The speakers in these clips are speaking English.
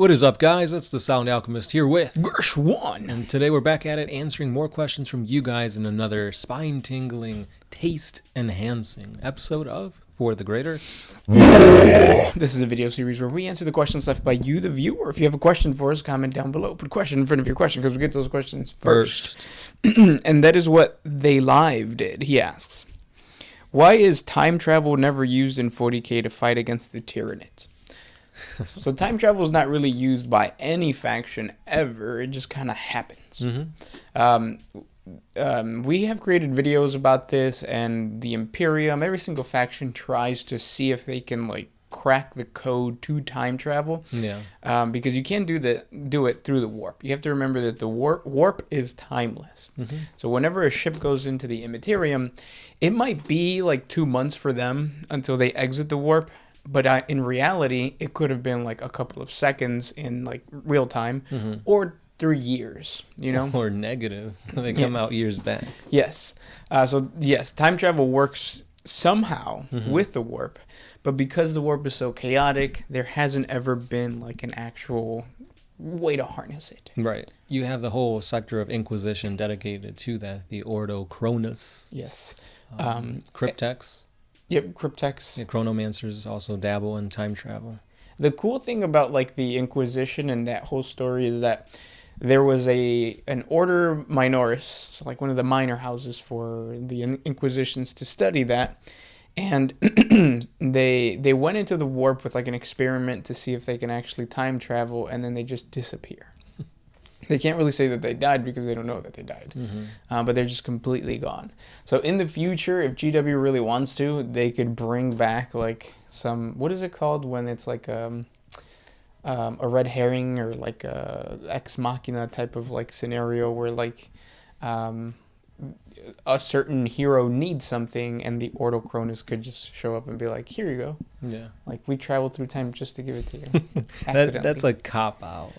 What is up, guys? It's the Sound Alchemist here with Gersh1. And today we're back at it answering more questions from you guys in another spine-tingling, taste-enhancing episode of For the Greater. This is a video series where we answer the questions left by you, the viewer. If you have a question for us, comment down below. Put question in front of your question because we get those questions first. And that is what They Live did. He asks, why is time travel never used in 40K to fight against the Tyranids? So time travel is not really used by any faction ever. It just kind of happens. We have created videos about this, and the Imperium, every single faction tries to see if they can crack the code to time travel. Yeah. Because you can't do it through the warp. You have to remember that the warp is timeless. So whenever a ship goes into the Imperium, it might be 2 months for them until they exit the warp. But in reality, it could have been a couple of seconds in real time, or 3 years, Or negative. They come out years back. Yes. So yes, time travel works somehow with the warp, but because the warp is so chaotic, there hasn't ever been an actual way to harness it. Right. You have the whole sector of Inquisition dedicated to that, the Ordo Cronus. Yes. Cryptex. Yep, Cryptex. The Chronomancers also dabble in time travel. The cool thing about the Inquisition and that whole story is that there was an Order Minoris, so one of the minor houses for the Inquisitions to study that, and they went into the warp with an experiment to see if they can actually time travel, and then they just disappear. They can't really say that they died because they don't know that they died, but they're just completely gone. So in the future, if GW really wants to, they could bring back some, what is it called when it's a red herring or a ex machina type of scenario where a certain hero needs something and the Ordo Cronus could just show up and be like, here you go. Yeah. We traveled through time just to give it to you. That's a cop out.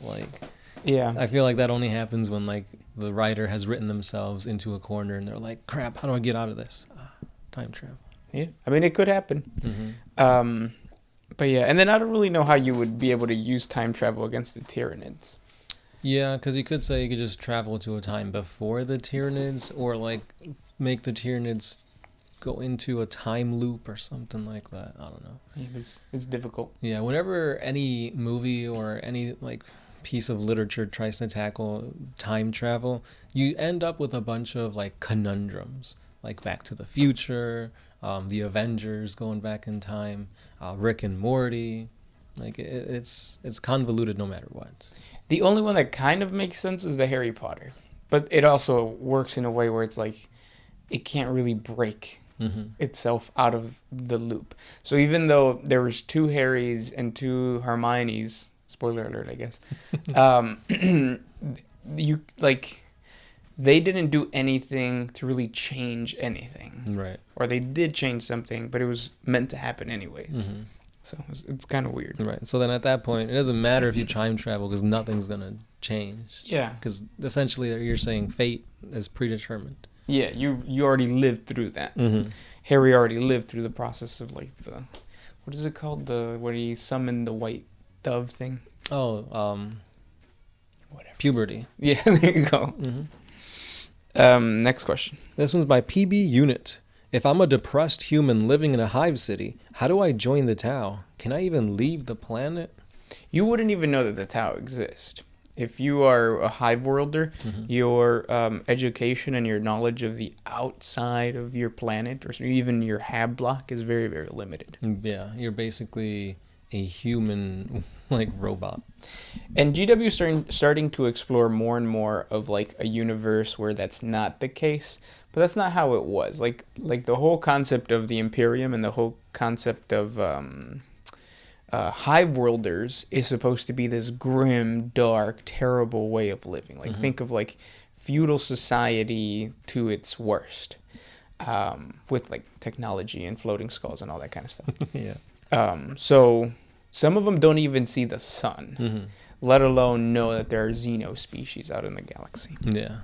Yeah. I feel that only happens when the writer has written themselves into a corner and they're like, crap, how do I get out of this? Time travel. Yeah. I mean, it could happen. But yeah, and then I don't really know how you would be able to use time travel against the Tyranids. Yeah, because you could say you could just travel to a time before the Tyranids, or make the Tyranids go into a time loop or something like that. I don't know. Yeah, it's difficult. Yeah, whenever any movie or any piece of literature tries to tackle time travel, you end up with a bunch of conundrums, Back to the Future, the Avengers going back in time, Rick and Morty. It's convoluted no matter what. The only one that kind of makes sense is the Harry Potter, but it also works in a way where it's it can't really break itself out of the loop. So even though there was 2 Harrys and 2 Hermiones, spoiler alert, I guess, they didn't do anything to really change anything. Right. Or they did change something, but it was meant to happen anyways. So it's kind of weird. Right. So then at that point, it doesn't matter if you time travel because nothing's going to change. Yeah. Because essentially you're saying fate is predetermined. Yeah, you already lived through that. Harry already lived through the process of the, what is it called? Where he summoned the white dove thing. Oh, whatever. Puberty. Yeah, there you go. Next question. This one's by PB Unit. If I'm a depressed human living in a hive city, how do I join the Tau? Can I even leave the planet? You wouldn't even know that the Tau exists. If you are a hive worlder, your education and your knowledge of the outside of your planet, or even your hab block, is very, very limited. Yeah, you're basically a human robot. And GW is starting to explore more and more of a universe where that's not the case, but that's not how it was. The whole concept of the Imperium and the whole concept of hive worlders is supposed to be this grim, dark, terrible way of living. Think of feudal society to its worst, with technology and floating skulls and all that kind of stuff. Yeah. So some of them don't even see the sun, let alone know that there are xeno species out in the galaxy. Yeah.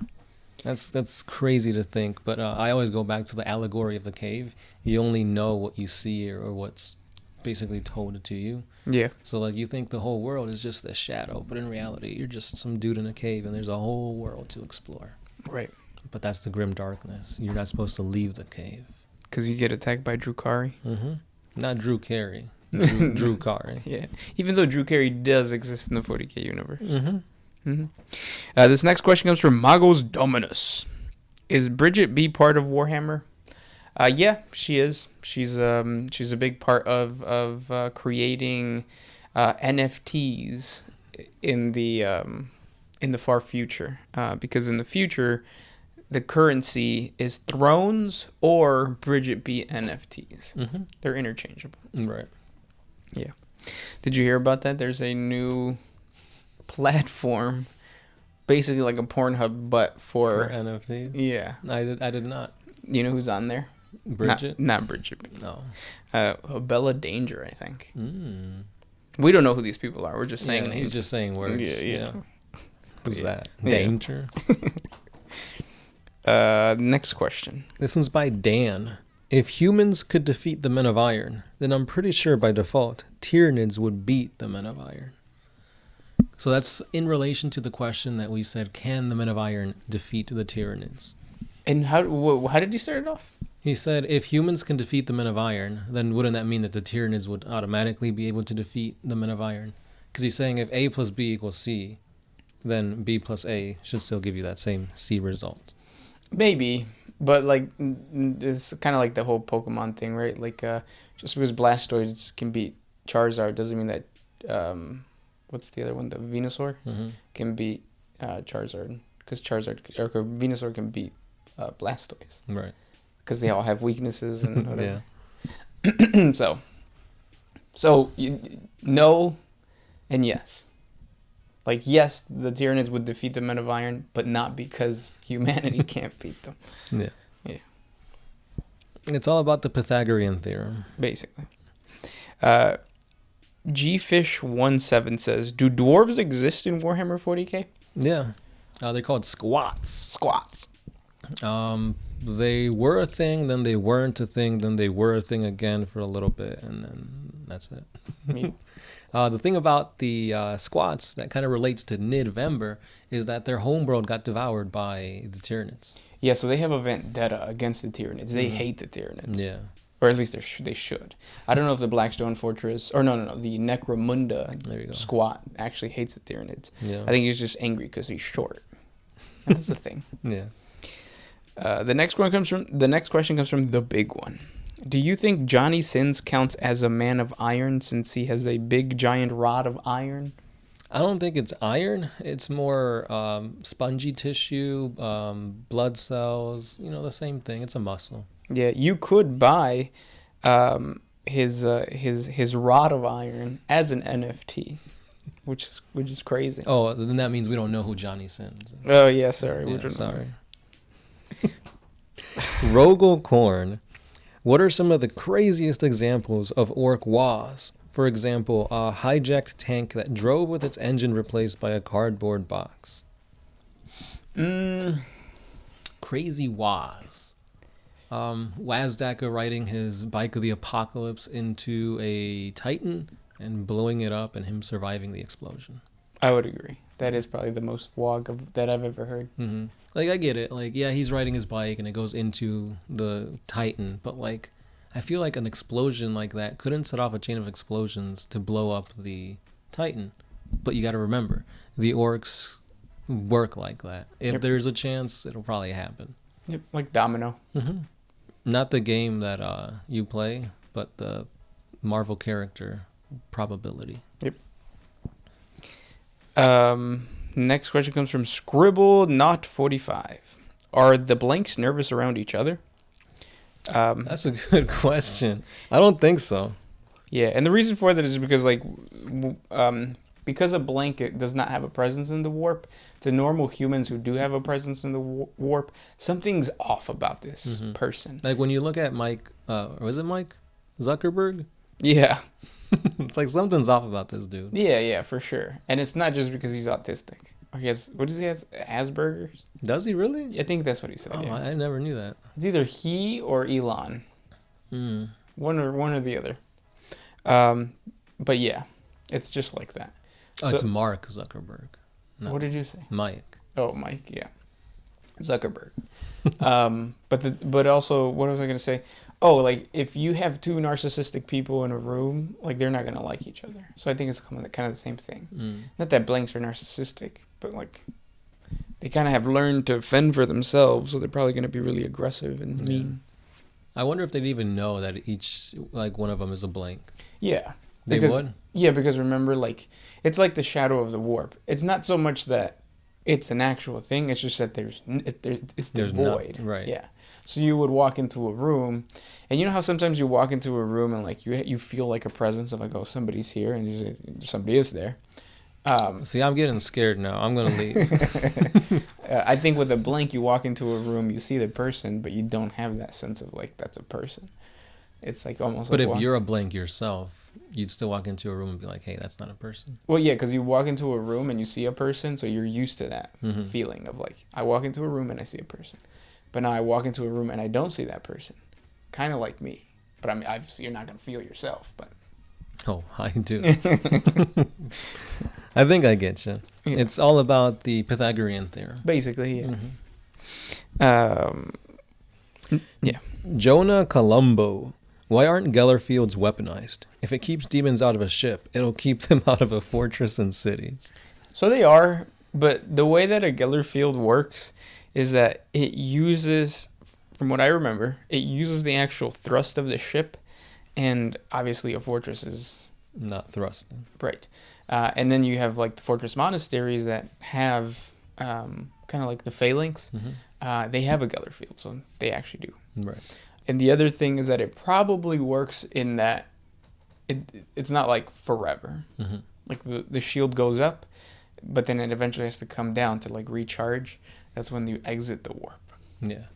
That's crazy to think, but I always go back to the allegory of the cave. You only know what you see or what's basically told to you. Yeah. So like you think the whole world is just a shadow, but in reality you're just some dude in a cave and there's a whole world to explore. Right. But that's the grim darkness. You're not supposed to leave the cave. Because you get attacked by Drukari. Mm-hmm. Not Drew Carey. Drew Carey. Yeah. Even though Drew Carey does exist in the 40K universe. Mm-hmm. Mm-hmm. This next question comes from Magos Dominus. Is Bridget B part of Warhammer? Yeah, she is. She's a big part of creating NFTs in the far future. Because in the future, the currency is thrones or Bridget B NFTs. Mm-hmm. They're interchangeable. Right. Yeah. Did you hear about that? There's a new platform, basically like a Pornhub, but for NFTs. Yeah. I did not. You know who's on there? Bridget? Not Bridget. No. Bella Danger, I think. Mm. We don't know who these people are. We're just saying names. He's just saying words. Yeah. Who's that? Yeah. Danger? Next question. This one's by Dan. If humans could defeat the Men of Iron, then I'm pretty sure by default, Tyranids would beat the Men of Iron. So that's in relation to the question that we said, can the Men of Iron defeat the Tyranids? And how did you start it off? He said, if humans can defeat the Men of Iron, then wouldn't that mean that the Tyranids would automatically be able to defeat the Men of Iron? Because he's saying if A plus B equals C, then B plus A should still give you that same C result. Maybe, but like it's kind of like the whole Pokemon thing, right? Like just because Blastoise can beat Charizard doesn't mean that what's the other one? The Venusaur can beat Charizard, because Venusaur can beat Blastoise, right? Because they all have weaknesses and whatever. Yeah. so no, and yes. Like, yes, the Tyranids would defeat the Men of Iron, but not because humanity can't beat them. Yeah. Yeah. It's all about the Pythagorean theorem. Basically. Gfish17 says, do dwarves exist in Warhammer 40K? Yeah. They're called squats. Squats. They were a thing, then they weren't a thing, then they were a thing again for a little bit, and then that's it. Yeah. The thing about the squats that kind of relates to Nidvember is that their homeworld got devoured by the Tyranids. Yeah, so they have a vendetta against the Tyranids. They hate the Tyranids. Yeah. Or at least they should. I don't know if the Blackstone Fortress, or no, the Necromunda squat actually hates the Tyranids. Yeah. I think he's just angry because he's short. And that's the thing. Yeah. The next question comes from the big one. Do you think Johnny Sins counts as a man of iron since he has a big giant rod of iron? I don't think it's iron. It's more spongy tissue, blood cells. The same thing. It's a muscle. Yeah, you could buy his rod of iron as an NFT, which is crazy. Oh, then that means we don't know who Johnny Sins is. Oh yeah, sorry. Yeah, sorry. Rogel Korn. What are some of the craziest examples of orc WAAAGH? For example, a hijacked tank that drove with its engine replaced by a cardboard box. Crazy WAAAGH. Wazdacker riding his bike of the apocalypse into a Titan and blowing it up and him surviving the explosion. I would agree. That is probably the most WAAAGH that I've ever heard. Mm-hmm. Like, I get it. Like, yeah, he's riding his bike and it goes into the Titan. But, like, I feel like an explosion like that couldn't set off a chain of explosions to blow up the Titan. But you got to remember, the orcs work like that. If there's a chance, it'll probably happen. Yep, like Domino. Mm-hmm. Not the game that you play, but the Marvel character probability. Yep. Next question comes from Scribble Not 45. Are the blanks nervous around each other? That's a good question. I don't think so. Yeah, and the reason for that is because because a blanket does not have a presence in the warp, to normal humans who do have a presence in the warp, something's off about this person. Like when you look at Mike, was it Mike Zuckerberg? Yeah. It's like something's off about this dude. Yeah, for sure. And it's not just because he's autistic. He has, what does he have? Asperger's? Does he really? I think that's what he said. Oh, yeah. I never knew that. It's either he or Elon. One or the other. But yeah, it's just like that. Oh, it's Mark Zuckerberg. No, what did you say? Mike. Oh, Mike. Yeah, Zuckerberg. But also, what was I gonna say? Oh, like if you have two narcissistic people in a room, like they're not gonna like each other. So I think it's kind of the same thing. Not that blanks are narcissistic, but like they kind of have learned to fend for themselves, so they're probably gonna be really aggressive and mean. I wonder if they'd even know that each, like, one of them is a blank. Yeah. They would? Yeah, because remember, like, it's like the shadow of the warp. It's not so much that it's an actual thing, it's just that it's devoid. Right. Yeah. So you would walk into a room, and you know how sometimes you walk into a room and, like, you feel like a presence of, like, oh, somebody's here, and somebody is there. See, I'm getting scared now. I'm going to leave. I think with a blank, you walk into a room, you see the person, but you don't have that sense of, like, that's a person. It's like almost But like... if you're a blank yourself, you'd still walk into a room and be like, hey, that's not a person. Well, yeah, because you walk into a room and you see a person, so you're used to that feeling of, like, I walk into a room and I see a person. But now I walk into a room and I don't see that person. Kind of like me. But I mean, you're not going to feel yourself, but... Oh, I do. I think I get you. Yeah. It's all about the Pythagorean theorem. Basically, yeah. Yeah. Jonah Colombo. Why aren't Geller fields weaponized? If it keeps demons out of a ship, it'll keep them out of a fortress and cities. So they are, but the way that a Geller field works is that it uses, from what I remember, it uses the actual thrust of the ship, and obviously a fortress is... not thrusting. Right. And then you have, like, the fortress monasteries that have kind of like the phalanx. They have a Geller field, so they actually do. Right. And the other thing is that it probably works in that it's not, like, forever. Like, the shield goes up, but then it eventually has to come down to, like, recharge. That's when you exit the warp. Yeah.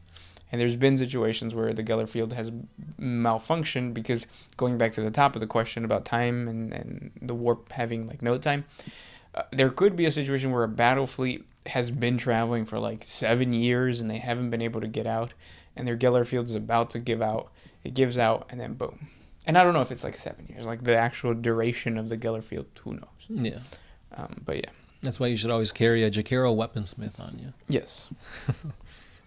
And there's been situations where the Geller field has malfunctioned because, going back to the top of the question about time and the warp having, like, no time, there could be a situation where a battle fleet has been traveling for, like, 7 years and they haven't been able to get out, and their Geller field is about to give out. It gives out, and then boom. And I don't know if it's, like, 7 years. Like, the actual duration of the Geller field, who knows? Yeah. But, yeah. That's why you should always carry a Jakiro weaponsmith on you. Yes.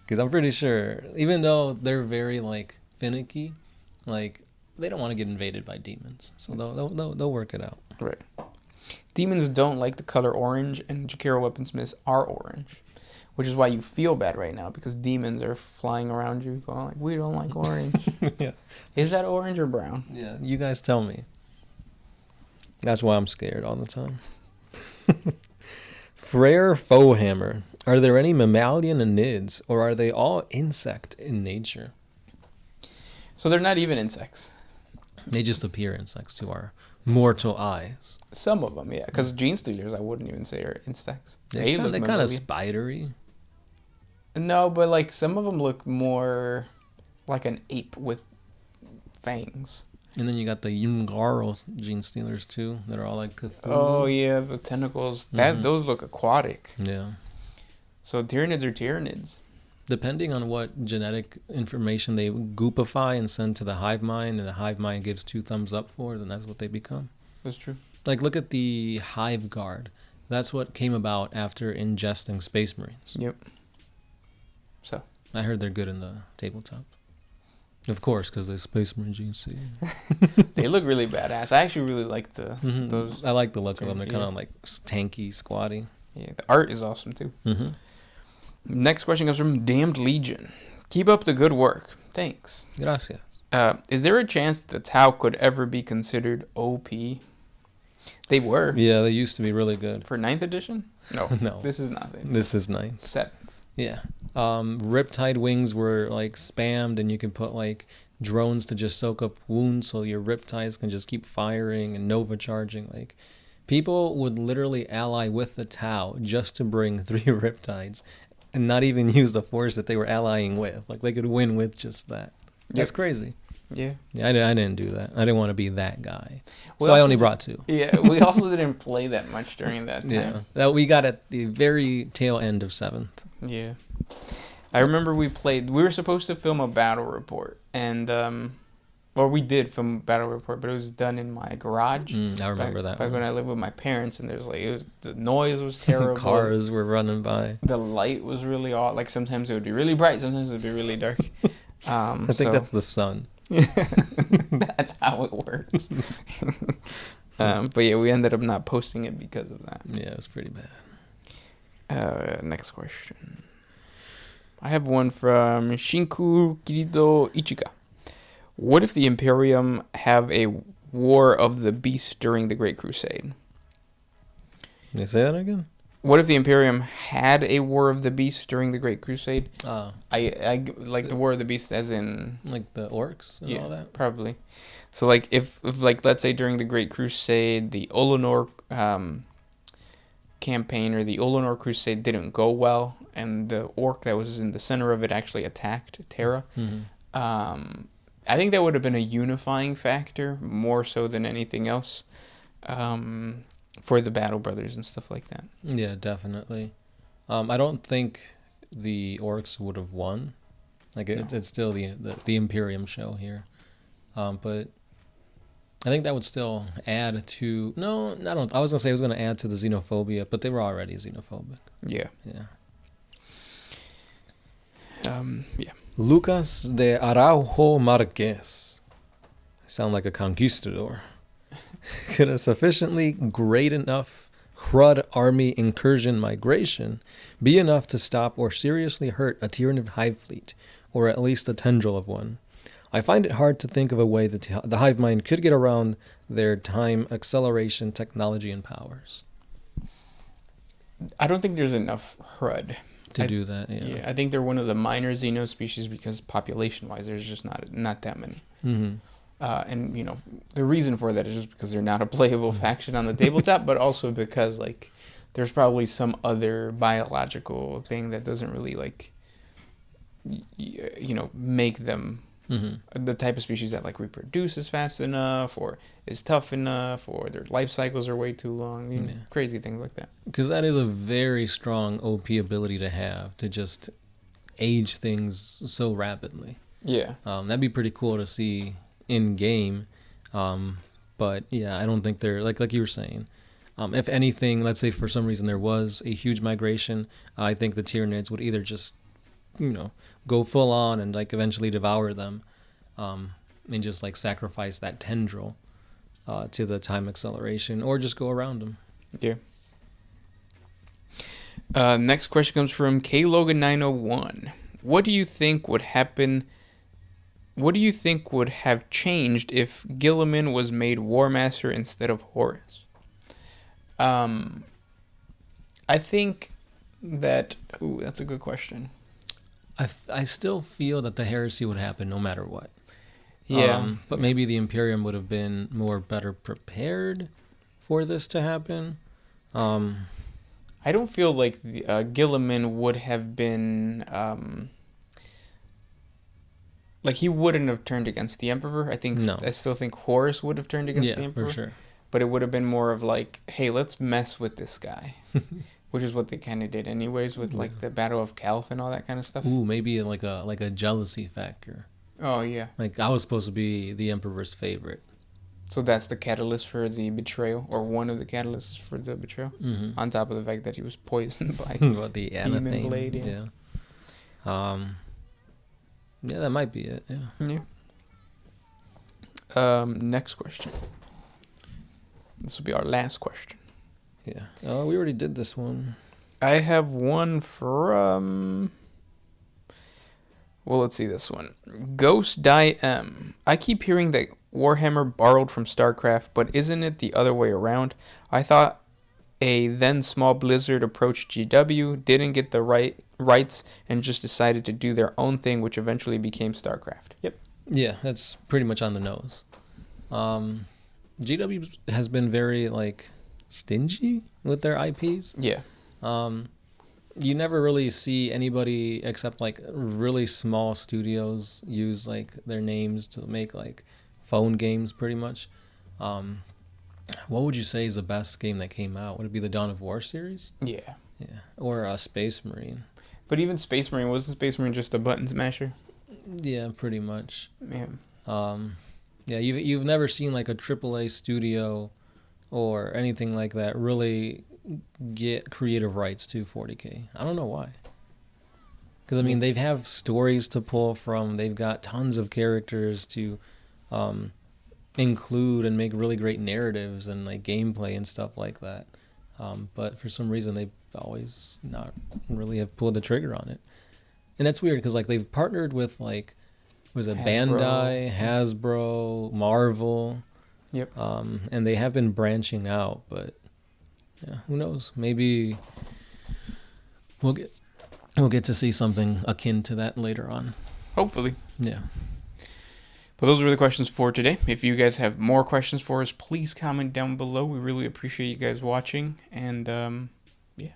Because I'm pretty sure, even though they're very, like, finicky, like, they don't want to get invaded by demons. So they'll work it out. Right. Demons don't like the color orange, and Jakiro weaponsmiths are orange. Which is why you feel bad right now, because demons are flying around you going like, we don't like orange. Yeah. Is that orange or brown? Yeah, you guys tell me. That's why I'm scared all the time. Freyr Foehammer. Are there any mammalian anids, or are they all insect in nature? So they're not even insects. They just appear insects to our mortal eyes. Some of them, yeah. Because gene stealers, I wouldn't even say are insects. They're kind of spidery. No, but like some of them look more like an ape with fangs. And then you got the Yungaro gene stealers too, that are all like Cthulhu. Oh yeah, the tentacles. Those look aquatic. Yeah. So Tyranids are Tyranids. Depending on what genetic information they goopify and send to the hive mind, and the hive mind gives 2 thumbs up for, then that's what they become. That's true. Like, look at the hive guard. That's what came about after ingesting Space Marines. Yep. So I heard they're good in the tabletop. Of course, because they're Space Marine GC. They look really badass. I actually really like those. I like the look of them. They're kind of like tanky, squatty. Yeah, the art is awesome too. Next question comes from Damned Legion. Keep up the good work. Thanks. Gracias. Is there a chance that the Tau could ever be considered OP? They were. Yeah, they used to be really good. For 9th edition? No. No. This is nothing. This is 9th. 7th. Yeah. Riptide wings were like spammed, and you could put like drones to just soak up wounds so your riptides can just keep firing and nova charging. Like, people would literally ally with the Tau just to bring 3 riptides and not even use the force that they were allying with. Like, they could win with just that. That's crazy. Yeah. Yeah, I didn't do that. I didn't want to be that guy. So I only brought 2. Yeah, we also didn't play that much during that time. Yeah. That we got at the very tail end of 7th. Yeah. I remember we were supposed to film a battle report, and Or we did film Battle Report, but it was done in my garage. I remember that back one. when I lived with my parents, and there's like the noise was terrible. Cars were running by. The light was really odd. Like sometimes it would be really bright, sometimes it would be really dark. I think that's the sun. That's how it works. But yeah, we ended up not posting it because of that. Yeah, it was pretty bad. Next question. I have one from Shinku Kirido Ichika. What if the Imperium have a War of the Beast during the Great Crusade? Can you say that again? What if the Imperium had a War of the Beast during the Great Crusade? Oh. I like the War of the Beast as in... Like the orcs and all that? Probably. So like if like let's say during the Great Crusade, the Olenor campaign or the Olenor Crusade didn't go well, and the orc that was in the center of it actually attacked Terra. Mm-hmm. I think that would have been a unifying factor more so than anything else for the Battle Brothers and stuff like that. Yeah, definitely. I don't think the orcs would have won. Like it's still the Imperium show here, but I think that would still add to. No, I don't. I was gonna say it was gonna add to the xenophobia, but they were already xenophobic. Yeah. Yeah. Yeah. Lucas de Araujo Marquez. I sound like a conquistador. Could a sufficiently great enough Crud army incursion migration be enough to stop or seriously hurt a Tyranid hive fleet, or at least a tendril of one? I find it hard to think of a way that the hive mind could get around their time acceleration technology and powers. I don't think there's enough Crud to do that. Yeah, I think they're one of the minor xeno species because population-wise, there's just not that many. Mm-hmm. And you know, the reason for that is just because they're not a playable faction on the tabletop, but also because like there's probably some other biological thing that doesn't really like make them the type of species that like reproduces fast enough or is tough enough or their life cycles are way too long. Crazy things like that. Because that is a very strong OP ability to have, to just age things so rapidly. Yeah. That'd be pretty cool to see in game, but yeah, I don't think they're like you were saying. If anything, let's say for some reason there was a huge migration, I think the Tyranids would either just go full on and like eventually devour them, and just like sacrifice that tendril to the time acceleration, or just go around them. Yeah. Next question comes from KLogan901. What do you think would happen? What do you think would have changed if Guilliman was made Warmaster instead of Horus? I think that... Ooh, that's a good question. I still feel that the heresy would happen no matter what. Yeah. But maybe the Imperium would have been better prepared for this to happen. I don't feel like Guilliman would have been... like he wouldn't have turned against the Emperor. I still think Horus would have turned against the Emperor. For sure. But it would have been more of like, hey, let's mess with this guy. Which is what they kind of did anyways with like the Battle of Calth and all that kind of stuff. Ooh, maybe like a jealousy factor. Oh, yeah. Like I was supposed to be the Emperor's favorite. So that's the catalyst for the betrayal, or one of the catalysts for the betrayal. Mm-hmm. On top of the fact that he was poisoned by the demon blade. Yeah. Yeah, that might be it. Yeah. Next question. This will be our last question. Yeah. Oh, we already did this one. I have one from... Well, let's see this one. Ghost Die M. I keep hearing that Warhammer borrowed from Starcraft, but isn't it the other way around? I thought a then small Blizzard approached GW, didn't get the rights, and just decided to do their own thing, which eventually became Starcraft. Yep. Yeah, that's pretty much on the nose. GW has been very like stingy with their IPs. Yeah. You never really see anybody except like really small studios use like their names to make like phone games pretty much. What would you say is the best game that came out? Would it be the Dawn of War series? Yeah. Yeah. Or Space Marine. But even Space Marine, wasn't Space Marine just a button smasher? Yeah, pretty much. Yeah. Yeah, you've never seen like a AAA studio or anything like that really get creative rights to 40K. I don't know why. Because I mean, they have stories to pull from. They've got tons of characters to include and make really great narratives and like gameplay and stuff like that. But for some reason, they've always not really have pulled the trigger on it. And that's weird because like they've partnered with like, was it Bandai, Hasbro, Marvel? Yep. And they have been branching out, but yeah, who knows? Maybe we'll get to see something akin to that later on. Hopefully. Yeah. But those were the questions for today. If you guys have more questions for us, please comment down below. We really appreciate you guys watching. And yeah.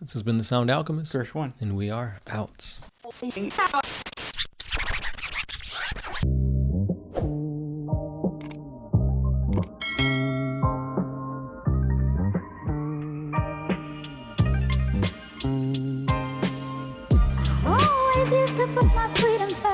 This has been the Sound Alchemist. Gersh One. And we are out. Oh, I used to put my freedom first.